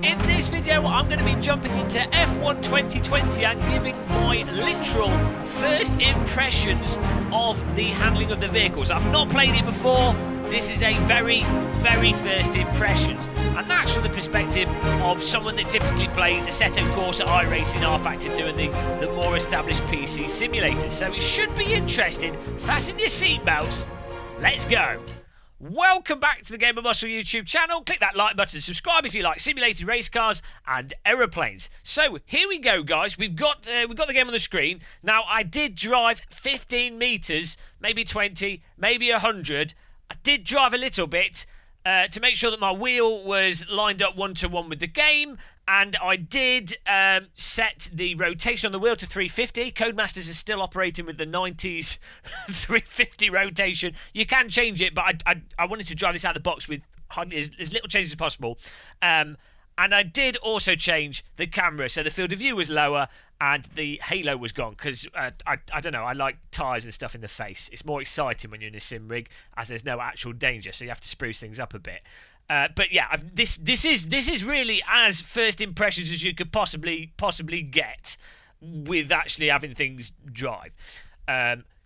In this video, I'm going to be jumping into F1 2020 and giving my literal first impressions of the handling of the vehicles. I've not played it before. This is a very first impressions, and that's from the perspective of someone that typically plays Assetto Corsa, iRacing, R-Factor 2 and the more established PC simulators. So it should be interesting. Fasten your seatbelts. Let's go. Welcome back to the Gamer Muscle YouTube channel. Click that like button, subscribe if you like simulated race cars and aeroplanes. So here we go, guys. We've got the game on the screen. Now, I did drive 15 meters, maybe 20, maybe 100. I did drive a little bit to make sure that my wheel was lined up one-to-one with the game, and I did set the rotation on the wheel to 350. Codemasters is still operating with the 90s 350 rotation. You can change it, but I wanted to drive this out of the box with as little changes as possible. And I did also change the camera, so the field of view was lower and the halo was gone, because I don't know, I like tyres and stuff in the face. It's more exciting when you're in a sim rig, as there's no actual danger, so you have to spruce things up a bit. But yeah, this is really as first impressions as you could possibly get with actually having things drive.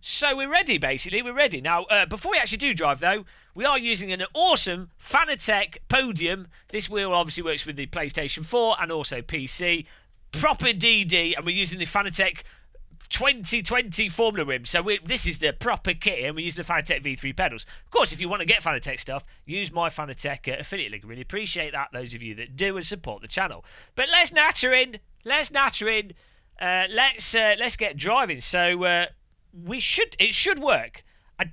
So we're ready, basically. We're ready. Now, before we actually do drive, though, we are using an awesome FANATEC podium. This wheel obviously works with the PlayStation 4 and also PC. Proper DD, and we're using the FANATEC 2020 Formula Rim. So this is the proper kit, and we're using the FANATEC V3 pedals. Of course, if you want to get FANATEC stuff, use my FANATEC affiliate link. Really appreciate that, those of you that do and support the channel. But let's natter in. Let's get driving. So it should work. I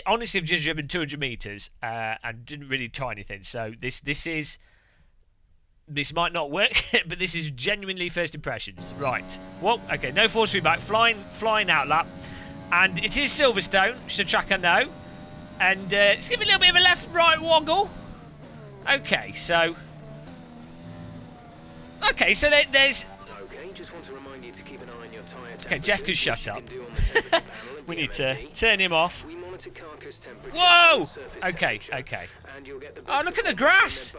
honestly have just driven 200 meters and didn't really try anything. So this might not work, but this is genuinely first impressions. Right. Well, okay, no force feedback, flying out lap. And it is Silverstone, which is a track I know. And let's give it a little bit of a left-right woggle. Okay, so there's... Okay, just want to remind you to keep an eye on your tyre temperature. Okay, Jeff can shut up. We need to turn him off. Whoa! Okay. Oh, look at the grass.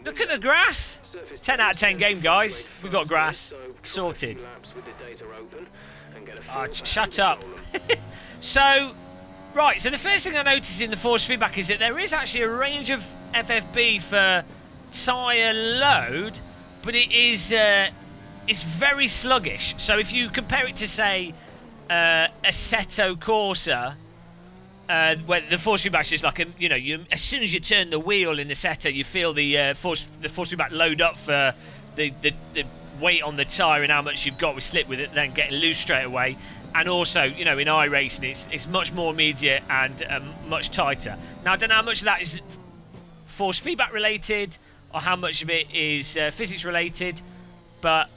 Look at the grass. 10 out of 10 game, guys. We've got grass. Sorted. Oh, shut up. So the first thing I noticed in the force feedback is that there is actually a range of FFB for tyre load, but it's very sluggish. So if you compare it to, say, Assetto Corsa, where the force feedback is just like as soon as you turn the wheel in Assetto, you feel the force feedback load up for the weight on the tyre and how much you've got with slip with it, then getting loose straight away. And also, in iRacing, it's much more immediate and much tighter. Now, I don't know how much of that is force feedback related or how much of it is physics related, but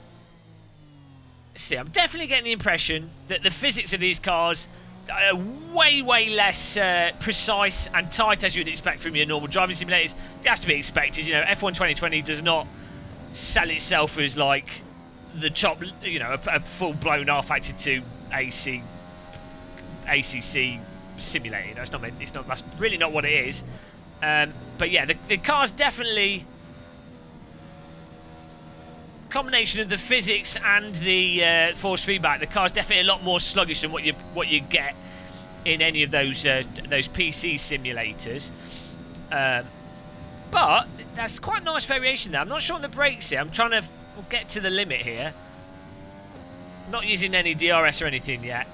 see, I'm definitely getting the impression that the physics of these cars are way less precise and tight as you would expect from your normal driving simulators. It has to be expected. F1 2020 does not sell itself as like the top, a full-blown R-Factor 2 ACC simulator. That's really not what it is. But yeah, the car's definitely combination of the physics and the force feedback. The car's definitely a lot more sluggish than what you get in any of those PC simulators. But that's quite a nice variation there. I'm not sure on the brakes here. I'm trying to get to the limit here. Not using any DRS or anything yet.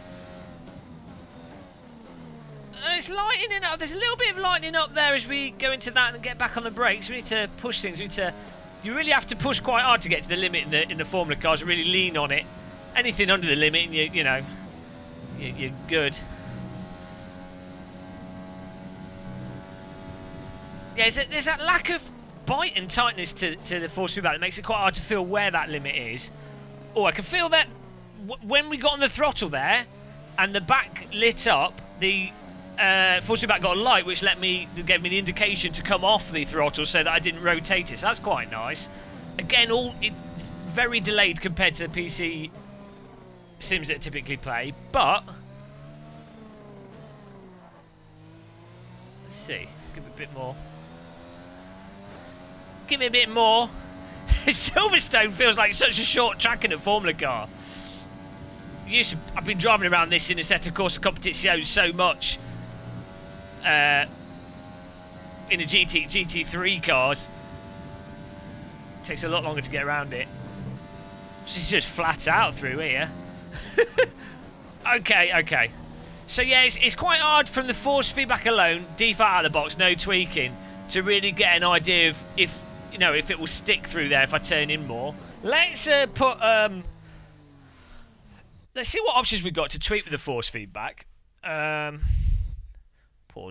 It's lightening up. There's a little bit of lightening up there as we go into that and get back on the brakes. We need to push things. You really have to push quite hard to get to the limit in the Formula cars and really lean on it. Anything under the limit, and you're good. Yeah, there's that lack of bite and tightness to the force feedback that makes it quite hard to feel where that limit is. Oh, I can feel that when we got on the throttle there, and the back lit up, the force feedback got a light, which gave me the indication to come off the throttle so that I didn't rotate it. So that's quite nice. Again, it's very delayed compared to the PC sims that I typically play, but let's see, give it a bit more. Give me a bit more. Silverstone feels like such a short track in a Formula car. I've been driving around this in Assetto Corsa Competizione so much. In a GT3 cars. It takes a lot longer to get around it. She's just flat out through here. Okay. So yeah, it's quite hard from the force feedback alone, default out of the box, no tweaking, to really get an idea of if it will stick through there if I turn in more. Let's see what options we've got to tweak with the force feedback. Pause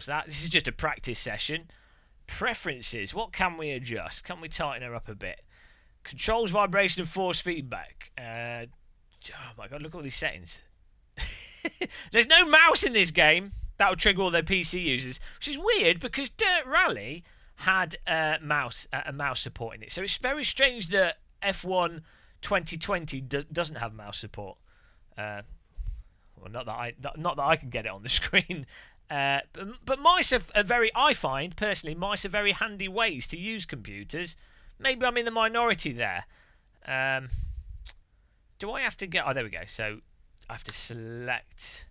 that. This is just a practice session. Preferences. What can we adjust? Can we tighten her up a bit? Controls, vibration, and force feedback. Oh my god, look at all these settings. There's no mouse in this game. That will trigger all their PC users, which is weird because Dirt Rally had a mouse support in it. So it's very strange that F1 2020 doesn't have mouse support. Well, not that I can get it on the screen. But mice are I find personally, mice are very handy ways to use computers. Maybe I'm in the minority there. Do I have to get... Oh, there we go. So I have to select...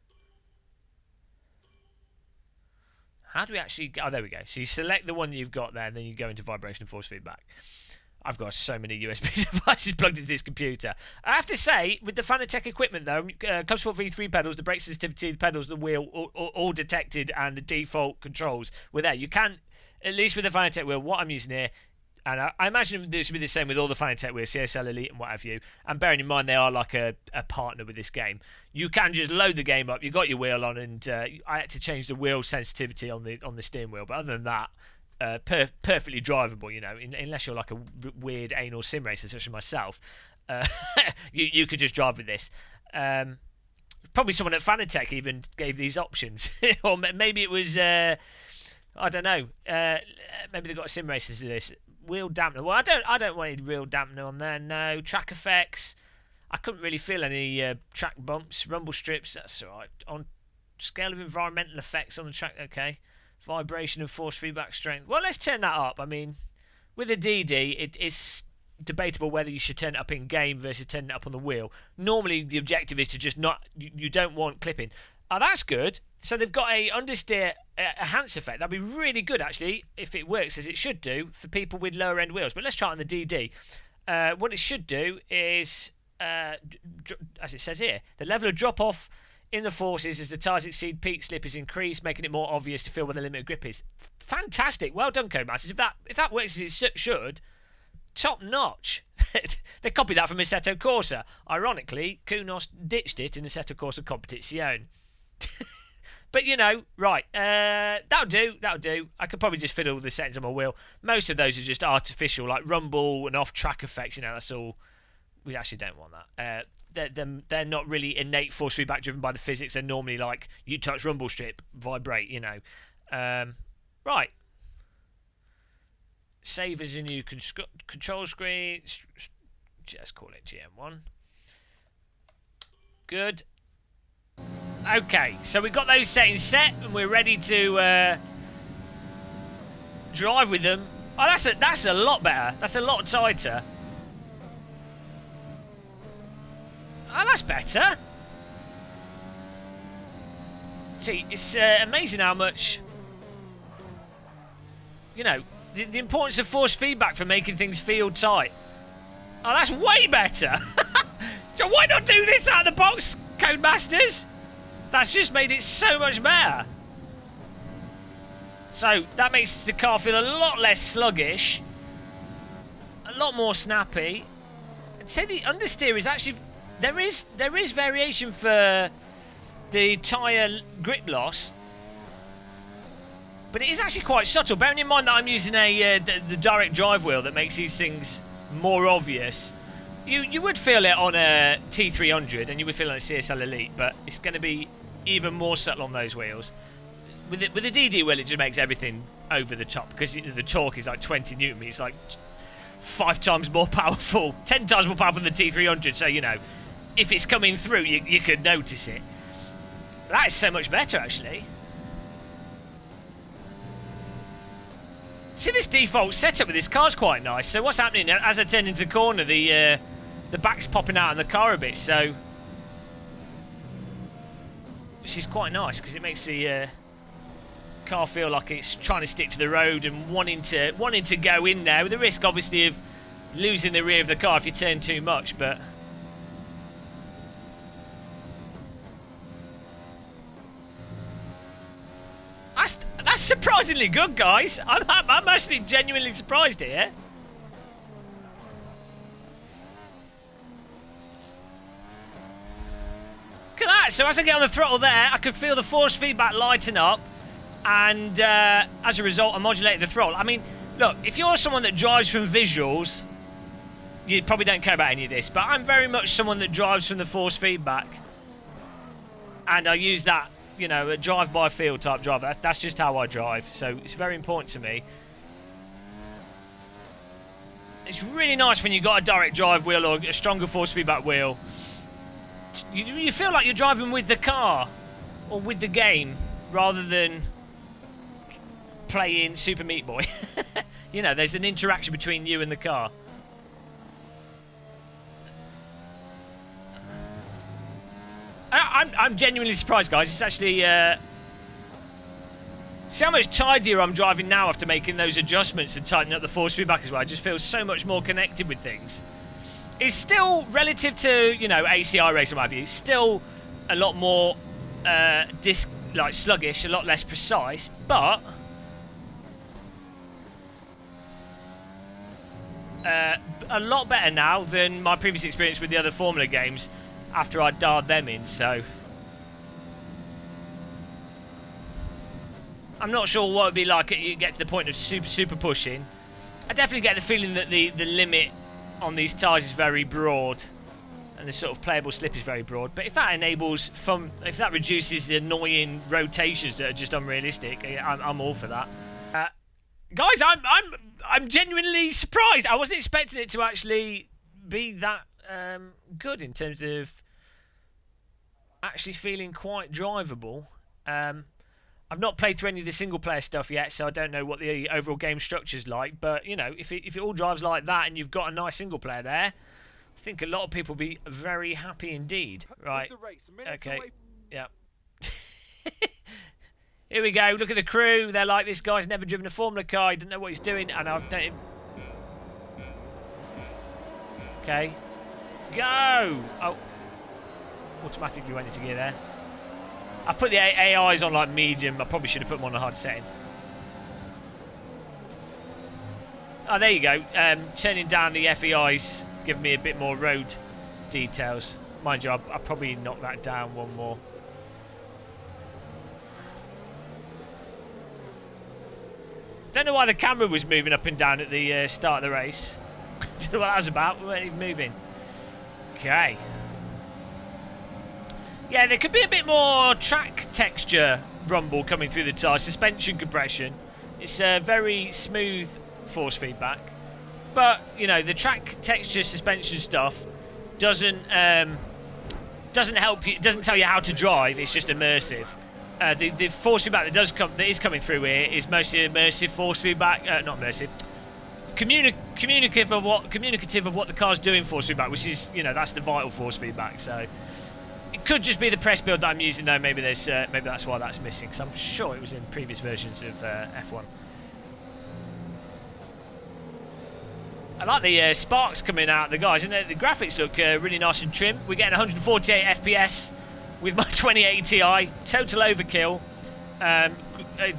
How do we actually... Oh, there we go. So you select the one you've got there, and then you go into vibration and force feedback. I've got so many USB devices plugged into this computer. I have to say, with the FANATEC equipment, though, Club Sport V3 pedals, the brake sensitivity, the pedals, the wheel, all detected, and the default controls were there. You can, at least with the FANATEC wheel, what I'm using here, and I imagine this would be the same with all the FANATEC wheels, CSLE Elite and what have you, and bearing in mind they are like a partner with this game, you can just load the game up, you got your wheel on, and I had to change the wheel sensitivity on the steering wheel, but other than that, perfectly drivable, unless you're like a weird anal sim racer such as myself. You could just drive with this. Probably someone at FANATEC even gave these options. Or maybe it was, I don't know, maybe they got sim racers to this. Wheel dampener. Well, I don't want any real dampener on there, no. Track effects. I couldn't really feel any track bumps. Rumble strips, that's alright. On scale of environmental effects on the track, okay. Vibration and force feedback strength. Well, let's turn that up. I mean, with a DD, it's debatable whether you should turn it up in game versus turning it up on the wheel. Normally, the objective is to just not... You don't want clipping. Oh, that's good. So they've got a understeer enhance effect. That'd be really good, actually, if it works as it should do for people with lower-end wheels. But let's try it on the DD. What it should do is, as it says here, the level of drop-off in the forces as the tyres exceed peak slip is increased, making it more obvious to feel where the limit of grip is. Fantastic. Well done, Codemasters. If that works as it should, top notch. They copied that from Assetto Corsa. Ironically, Kunos ditched it in Assetto Corsa Competizione. But right, that'll do. I could probably just fiddle the settings on my wheel. Most of those are just artificial, like rumble and off-track effects. That's all. We actually don't want that. They're not really innate force feedback driven by the physics. They're normally like you touch rumble strip, vibrate. Right. Save as a new control screen. Just call it GM1. Good. Okay, so we've got those settings set and we're ready to drive with them. Oh, that's a lot better. That's a lot tighter. Oh, that's better. See, it's amazing how much, the importance of force feedback for making things feel tight. Oh, that's way better. So why not do this out of the box, Codemasters? That's just made it so much better. So that makes the car feel a lot less sluggish, a lot more snappy. I'd say the understeer is actually there is variation for the tyre grip loss, but it is actually quite subtle. Bearing in mind that I'm using the direct drive wheel that makes these things more obvious. You would feel it on a T300 and you would feel it on a CSL Elite, but it's going to be even more subtle on those wheels. With the DD wheel, it just makes everything over the top because the torque is like 20 Newton meters. It's like 5 times more powerful, 10 times more powerful than the T300. So, if it's coming through, you could notice it. That is so much better, actually. See, this default setup with this car's quite nice. So what's happening as I turn into the corner, the back's popping out in the car a bit, so which is quite nice because it makes the car feel like it's trying to stick to the road and wanting to go in there, with the risk obviously of losing the rear of the car if you turn too much. But that's surprisingly good, guys. I'm actually genuinely surprised here. Look at that. So as I get on the throttle there, I can feel the force feedback lighten up, and as a result, I modulate the throttle. I mean, look, if you're someone that drives from visuals, you probably don't care about any of this, but I'm very much someone that drives from the force feedback, and I use that, you know, a drive-by-feel type drive. That's just how I drive, so it's very important to me. It's really nice when you've got a direct drive wheel or a stronger force feedback wheel. You feel like you're driving with the car or with the game rather than playing Super Meat Boy. You know, there's an interaction between you and the car. I'm genuinely surprised, guys. It's actually... see how much tidier I'm driving now after making those adjustments and tightening up the force feedback as well. I just feel so much more connected with things. It's still, relative to, you know, ACI racing, in my view, still a lot more sluggish, a lot less precise, but... a lot better now than my previous experience with the other Formula games after I dialed them in, so I'm not sure what it would be like you get to the point of super pushing. I definitely get the feeling that the limit on these tyres is very broad and the sort of playable slip is very broad, but if that enables if that reduces the annoying rotations that are just unrealistic, I'm all for that. Guys, I'm genuinely surprised. I wasn't expecting it to actually be that good in terms of actually feeling quite drivable. I've not played through any of the single player stuff yet, so I don't know what the overall game structure's like, but you know, if it all drives like that and you've got a nice single player there, I think a lot of people will be very happy indeed. Right, okay, yeah. Here we go, look at the crew. They're like, this guy's never driven a Formula car, he doesn't know what he's doing, and I've done it. Okay. Go! Oh. Automatically went into gear there. I've put the AIs on like medium. I probably should have put them on a hard setting. Oh, there you go. Turning down the FEIs, giving me a bit more road details. Mind you, I'll probably knock that down one more. Don't know why the camera was moving up and down at the start of the race. Don't know what that was about. We weren't even moving. Okay. Yeah, there could be a bit more track texture rumble coming through the tyre. Suspension compression. It's a very smooth force feedback. But, you know, the track texture suspension stuff doesn't help you, doesn't tell you how to drive. It's just immersive. The force feedback that is coming through here is mostly immersive force feedback. Not immersive. Communicative of what the car's doing force feedback, which is, you know, that's the vital force feedback. So it could just be the press build that I'm using though. Maybe there's maybe that's why that's missing, because I'm sure it was in previous versions of F1. I like the sparks coming out the guys, and the graphics look really nice and trim. We're getting 148 FPS with my 2080 Ti. Total overkill. I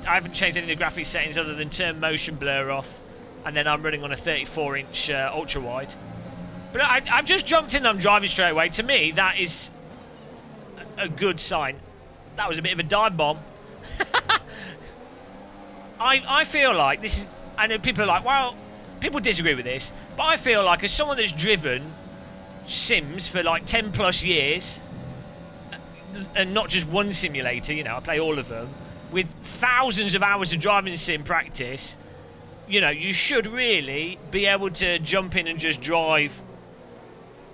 haven't changed any of the graphics settings other than turn motion blur off, and then I'm running on a 34-inch ultra wide. But I've just jumped in and I'm driving straight away. To me, that is a good sign. That was a bit of a dive bomb. I feel like this is... I know people are like, well, people disagree with this, but I feel like as someone that's driven sims for like 10 plus years, and not just one simulator, you know, I play all of them, with thousands of hours of driving sim practice, you know, you should really be able to jump in and just drive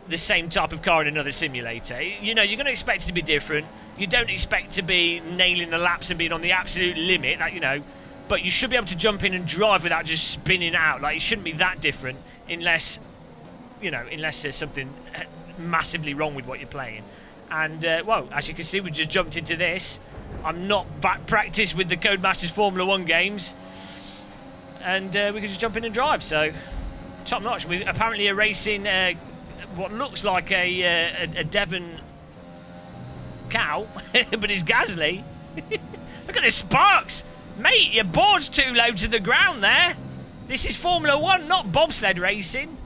the same type of car in another simulator. You know, you're going to expect it to be different. You don't expect to be nailing the laps and being on the absolute limit. That, you know, but you should be able to jump in and drive without just spinning out. Like, it shouldn't be that different unless, you know, unless there's something massively wrong with what you're playing. And, well, as you can see, we just jumped into this. I'm not back practiced with the Codemasters Formula 1 games. And we can just jump in and drive, so top notch. We apparently are racing what looks like a Devon cow, but it's Gasly. Look at the sparks! Mate, your board's too low to the ground there. This is Formula 1, not bobsled racing.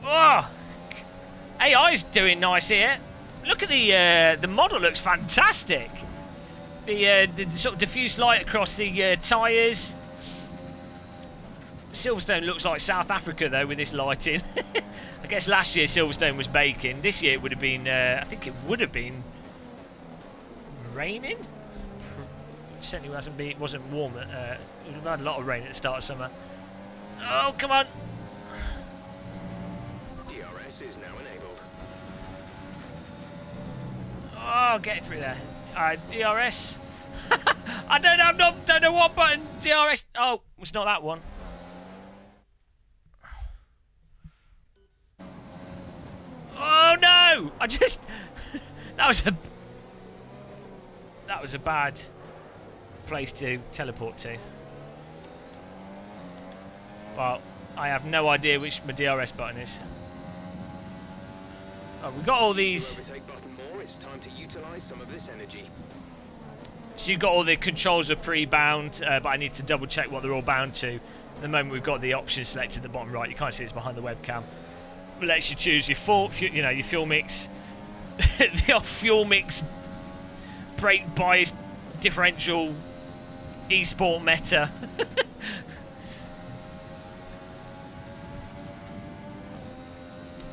Oh, AI's doing nice here. Look at the model, looks fantastic. The sort of diffuse light across the tyres. Silverstone looks like South Africa though with this lighting. I guess last year Silverstone was baking. This year it would have been, I think it would have been raining. Certainly wasn't warm. We've had a lot of rain at the start of summer. Oh, come on. DRS is now enabled. Oh, get it through there. DRS. I don't know what button. DRS. Oh, it's not that one. Oh no! I just that was a bad place to teleport to. Well, I have no idea which my DRS button is. Oh, we've got all these. Overtake button more. It's time to utilize some of this energy. So you've got all the controls are pre-bound, but I need to double check what they're all bound to. At the moment, we've got the options selected at the bottom right. You can't see it's behind the webcam. It lets you choose your your fuel mix, the fuel mix, brake bias, differential, e-sport meta.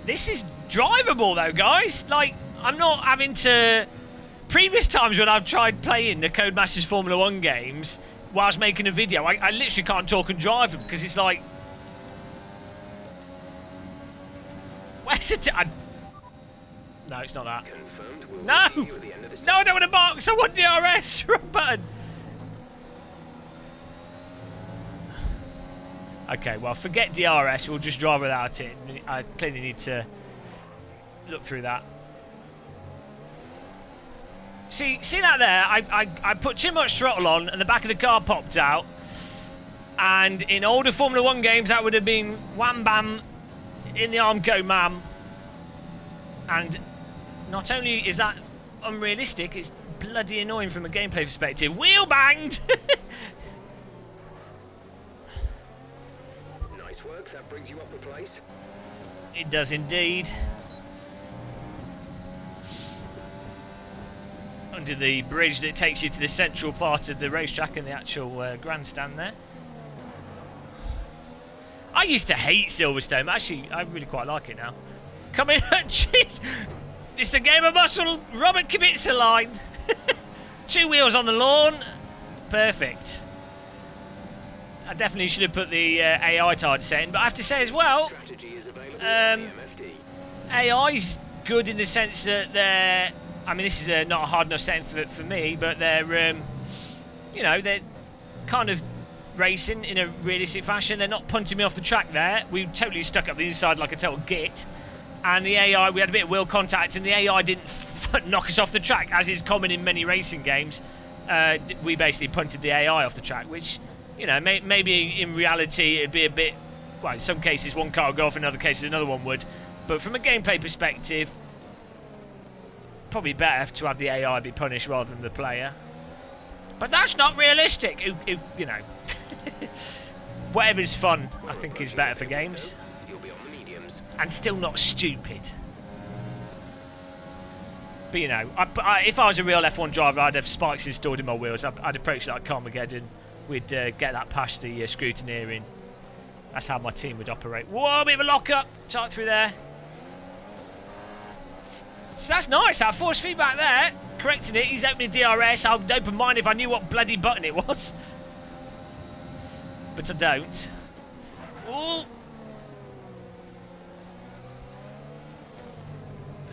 This is drivable though, guys. Like, I'm not having to. Previous times when I've tried playing the Codemasters Formula 1 games whilst making a video, I literally can't talk and drive them because it's like, where's it? No, it's not that. Confirmed. We'll No, see you at the end of this no, I don't want to box. I want DRS. Wrong button. Okay, well, forget DRS. We'll just drive without it. I clearly need to look through that. See that there? I put too much throttle on and the back of the car popped out. And in older Formula 1 games, that would have been wham bam, in the arm go ma'am. And not only is that unrealistic, it's bloody annoying from a gameplay perspective. Wheel banged! Nice work. That brings you up a place. It does indeed. Under the bridge that takes you to the central part of the racetrack and the actual grandstand there. I used to hate Silverstone, but actually I really quite like it now. Come in, it's the game of muscle. Robert Kubica line. 2 wheels on the lawn. Perfect. I definitely should have put the AI target setting, but I have to say as well, Strategy is available on the MFD. AI's good in the sense that they're. I mean, this is not a hard enough setting for me, but they're, you know, they're kind of racing in a realistic fashion. They're not punting me off the track there. We totally stuck up the inside like a total git. And the AI, we had a bit of wheel contact, and the AI didn't knock us off the track, as is common in many racing games. We basically punted the AI off the track, which, you know, maybe in reality it'd be a bit. Well, in some cases one car would go off, in other cases another one would. But from a gameplay perspective, probably better to have the AI be punished rather than the player. But that's not realistic. You know, whatever's fun, I think, is better for games. You'll be on the mediums. And still not stupid. But you know, if I was a real F1 driver, I'd have spikes installed in my wheels. I'd approach it like Carmageddon. We'd get that past the scrutineering. That's how my team would operate. Whoa, a bit of a lock-up. Tight through there. So that's nice, that force feedback there. Correcting it, he's opening DRS. I would open mine if I knew what bloody button it was. But I don't. Ooh.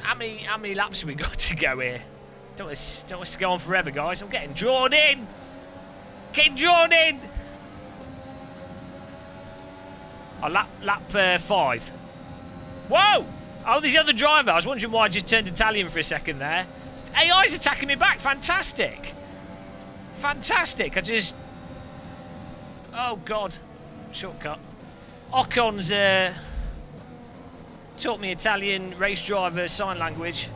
How many laps have we got to go here? Don't want this to go on forever, guys. I'm getting drawn in. Getting drawn in. Oh, lap 5. Whoa! Oh, there's the other driver. I was wondering why I just turned Italian for a second there. AI's attacking me back. Fantastic. Fantastic. I just... Oh, God. Shortcut. Ocon's taught me Italian race driver sign language.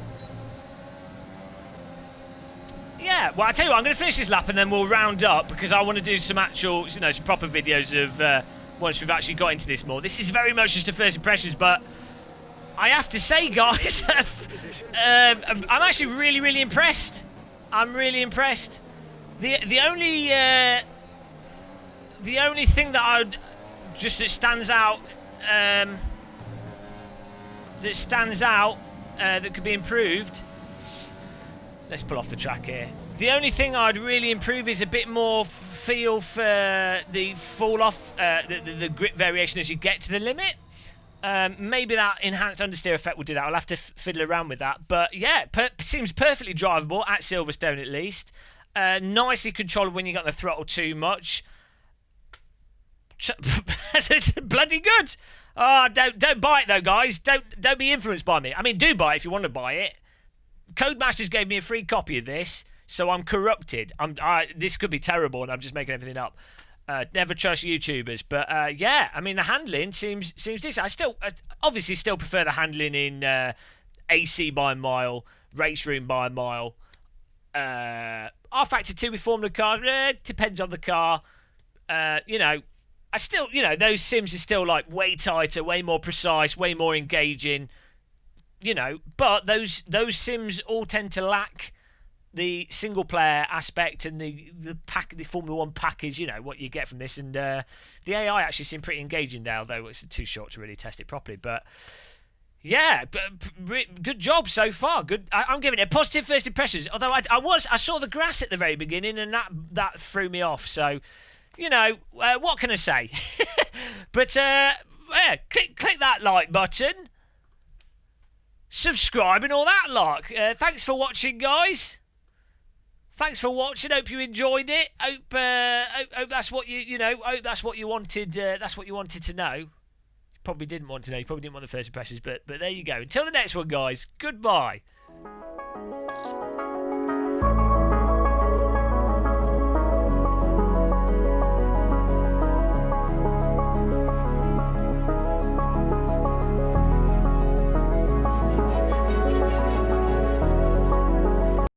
Yeah, well, I tell you what, I'm going to finish this lap and then we'll round up because I want to do some actual, you know, some proper videos of once we've actually got into this more. This is very much just a first impressions, but I have to say, guys, I'm actually really, really impressed. I'm really impressed. The only thing that I would just that stands out that could be improved. Let's pull off the track here. The only thing I'd really improve is a bit more feel for the fall off, the grip variation as you get to the limit. Maybe that enhanced understeer effect will do that. I'll have to fiddle around with that. But yeah, seems perfectly drivable at Silverstone at least. Nicely controlled when you got the throttle too much. It's bloody good. Oh, don't buy it though, guys. Don't be influenced by me. I mean, do buy it if you want to buy it. Codemasters gave me a free copy of this, so I'm corrupted. This could be terrible, and I'm just making everything up. Never trust YouTubers, but yeah, I mean the handling seems decent. I obviously still prefer the handling in AC by a mile, race room by a mile. R-Factor 2 with Formula cars, depends on the car. You know, I still, you know, those sims are still like way tighter, way more precise, way more engaging. You know, but those sims all tend to lack the single player aspect and the Formula 1 package, you know, what you get from this. And the AI actually seemed pretty engaging there, although it's too short to really test it properly. But yeah, good job so far. Good. I'm giving it a positive first impressions. Although I saw the grass at the very beginning and that threw me off. So, you know, what can I say? But yeah, click that like button. Subscribe and all that lot. Thanks for watching, guys. Thanks for watching. Hope you enjoyed it. Hope that's what hope that's what you wanted. That's what you wanted to know. You probably didn't want to know. You probably didn't want the first impressions, but there you go. Until the next one, guys. Goodbye.